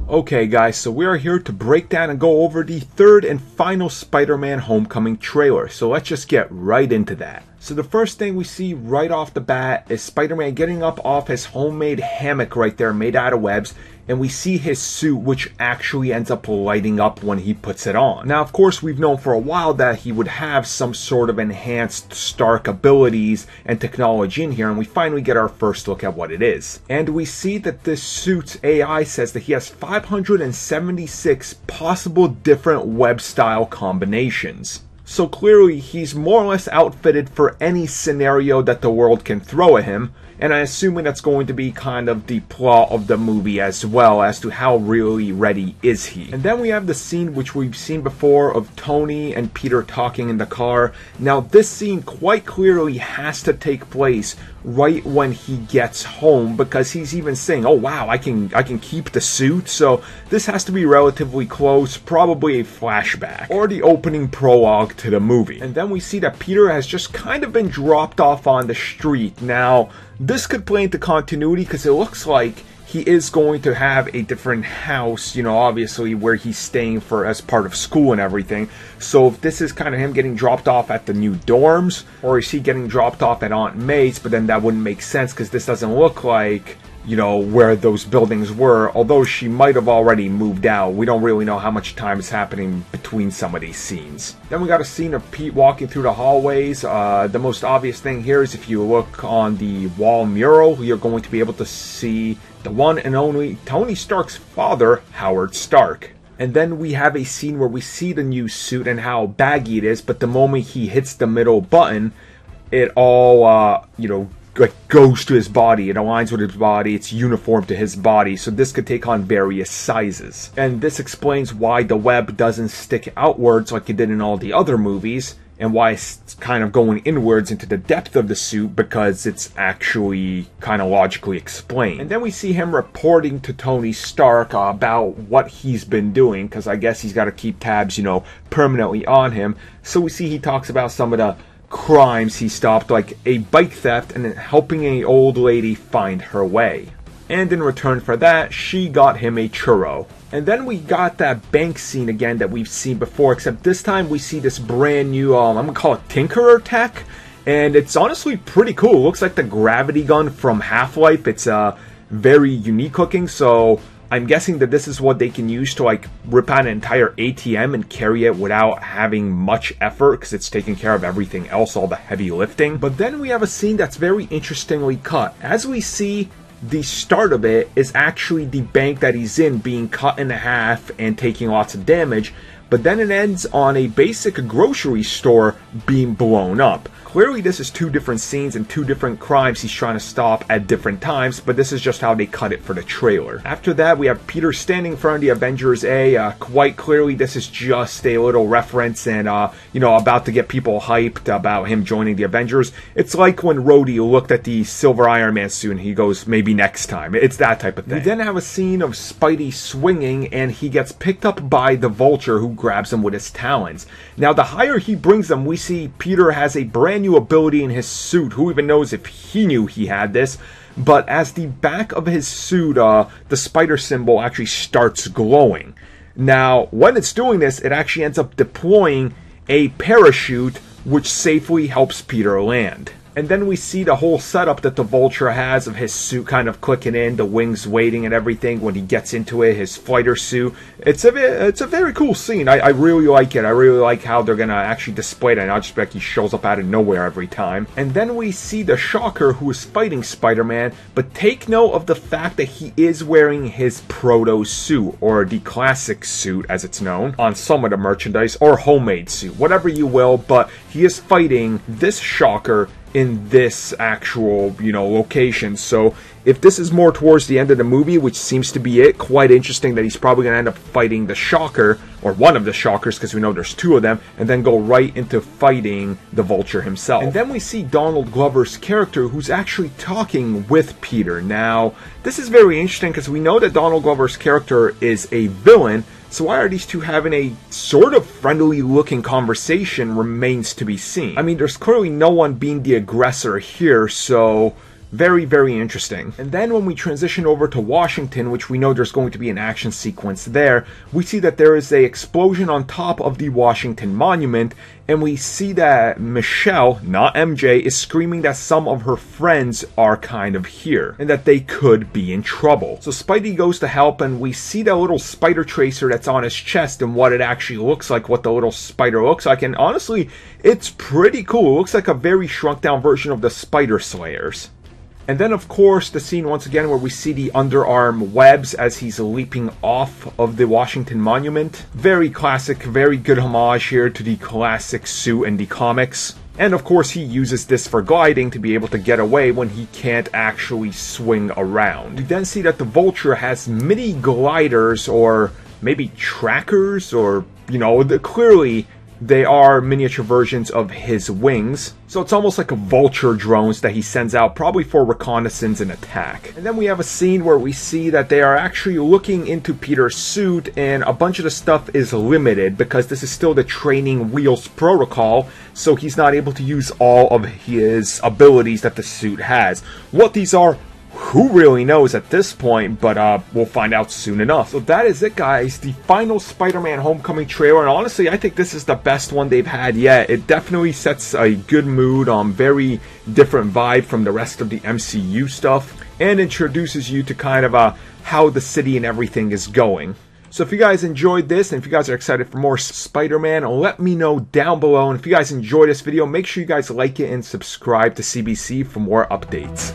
Okay guys, so we are here to break down and go over the third and final Spider-Man Homecoming trailer, so let's just get right into that. So the first thing we see right off the bat is Spider-Man getting up off his homemade hammock right there made out of webs, and we see his suit which actually ends up lighting up when he puts it on. Now of course we've known for a while that he would have some sort of enhanced Stark abilities and technology in here, and we finally get our first look at what it is. And we see that this suit's AI says that he has 576 possible different web style combinations. So clearly he's more or less outfitted for any scenario that the world can throw at him, and I'm assuming that's going to be kind of the plot of the movie as well, as to how really ready is he. And then we have the scene which we've seen before of Tony and Peter talking in the car. Now this scene quite clearly has to take place right when he gets home, because he's even saying, oh wow, I can keep the suit, so this has to be relatively close, probably a flashback, or the opening prologue to the movie. And then we see that Peter has just kind of been dropped off on the street. Now this could play into continuity because it looks like he is going to have a different house, you know, obviously where he's staying for as part of school and everything. So if this is kind of him getting dropped off at the new dorms, or is he getting dropped off at Aunt May's, but then that wouldn't make sense because this doesn't look like, you know, where those buildings were, although she might have already moved out. We don't really know how much time is happening between some of these scenes. Then we got a scene of Pete walking through the hallways. The most obvious thing here is if you look on the wall mural, you're going to be able to see the one and only Tony Stark's father, Howard Stark. And then we have a scene where we see the new suit and how baggy it is, but the moment he hits the middle button, it all, you know, like goes to his body. It aligns with his body. It's uniform to his body, so this could take on various sizes. And this explains why the web doesn't stick outwards like it did in all the other movies, and why it's kind of going inwards into the depth of the suit, because it's actually kind of logically explained. And then we see him reporting to Tony Stark about what he's been doing, because I guess he's got to keep tabs, you know, permanently on him. So we see he talks about some of the crimes he stopped, like a bike theft and then helping an old lady find her way. And in return for that, she got him a churro. And then we got that bank scene again that we've seen before, except this time we see this brand new, I'm gonna call it Tinkerer tech, and it's honestly pretty cool. It looks like the gravity gun from Half-Life. It's very unique looking, so I'm guessing that this is what they can use to like rip out an entire ATM and carry it without having much effort, because it's taking care of everything else, all the heavy lifting. But then we have a scene that's very interestingly cut. As we see, the start of it is actually the bank that he's in being cut in half and taking lots of damage, but then it ends on a basic grocery store being blown up. Clearly this is two different scenes and two different crimes he's trying to stop at different times, but this is just how they cut it for the trailer. After that, we have Peter standing in front of the Avengers A. Quite clearly this is just a little reference and, you know, about to get people hyped about him joining the Avengers. It's like when Rhodey looked at the Silver Iron Man suit and he goes, maybe next time. It's that type of thing. We then have a scene of Spidey swinging, and he gets picked up by the Vulture, who grabs him with his talons. Now the higher he brings them, we see Peter has a brand new ability in his suit. Who even knows if he knew he had this? But as the back of his suit, the spider symbol actually starts glowing. Now when it's doing this, it actually ends up deploying a parachute which safely helps Peter land. And then we see the whole setup that the Vulture has of his suit kind of clicking in, the wings waiting and everything when he gets into it, his fighter suit. It's a very cool scene. I really like it. I really like how they're going to actually display it, and not just like he shows up out of nowhere every time. And then we see the Shocker, who is fighting Spider-Man, but take note of the fact that he is wearing his proto suit, or the classic suit as it's known on some of the merchandise, or homemade suit, whatever you will, but he is fighting this Shocker in this actual, you know, location. So if this is more towards the end of the movie, which seems to be it, quite interesting that he's probably going to end up fighting the Shocker, or one of the Shockers, because we know there's two of them, and then go right into fighting the Vulture himself. And then we see Donald Glover's character, who's actually talking with Peter. Now this is very interesting because we know that Donald Glover's character is a villain, so why are these two having a sort of friendly looking conversation remains to be seen. I mean, there's clearly no one being the aggressor here, so Very, very interesting. And then when we transition over to Washington, which we know there's going to be an action sequence there, we see that there is a explosion on top of the Washington Monument, and we see that Michelle, not MJ, is screaming that some of her friends are kind of here, and that they could be in trouble. So Spidey goes to help, and we see that little spider tracer that's on his chest and what it actually looks like, what the little spider looks like, and honestly, it's pretty cool. It looks like a very shrunk down version of the Spider Slayers. And then, of course, the scene once again where we see the underarm webs as he's leaping off of the Washington Monument. Very classic, very good homage here to the classic suit in the comics. And of course, he uses this for gliding to be able to get away when he can't actually swing around. We then see that the Vulture has mini gliders, or maybe trackers, or, you know, clearly they are miniature versions of his wings. So it's almost like a Vulture drones that he sends out, probably for reconnaissance and attack. And then we have a scene where we see that they are actually looking into Peter's suit, and a bunch of the stuff is limited because this is still the training wheels protocol, so he's not able to use all of his abilities that the suit has. What these are, who really knows at this point, but we'll find out soon enough. So that is it, guys. The final Spider-Man Homecoming trailer, and honestly, I think this is the best one they've had yet. It definitely sets a good mood, very different vibe from the rest of the MCU stuff, and introduces you to kind of how the city and everything is going. So if you guys enjoyed this, and if you guys are excited for more Spider-Man, let me know down below. And if you guys enjoyed this video, make sure you guys like it and subscribe to CBC for more updates.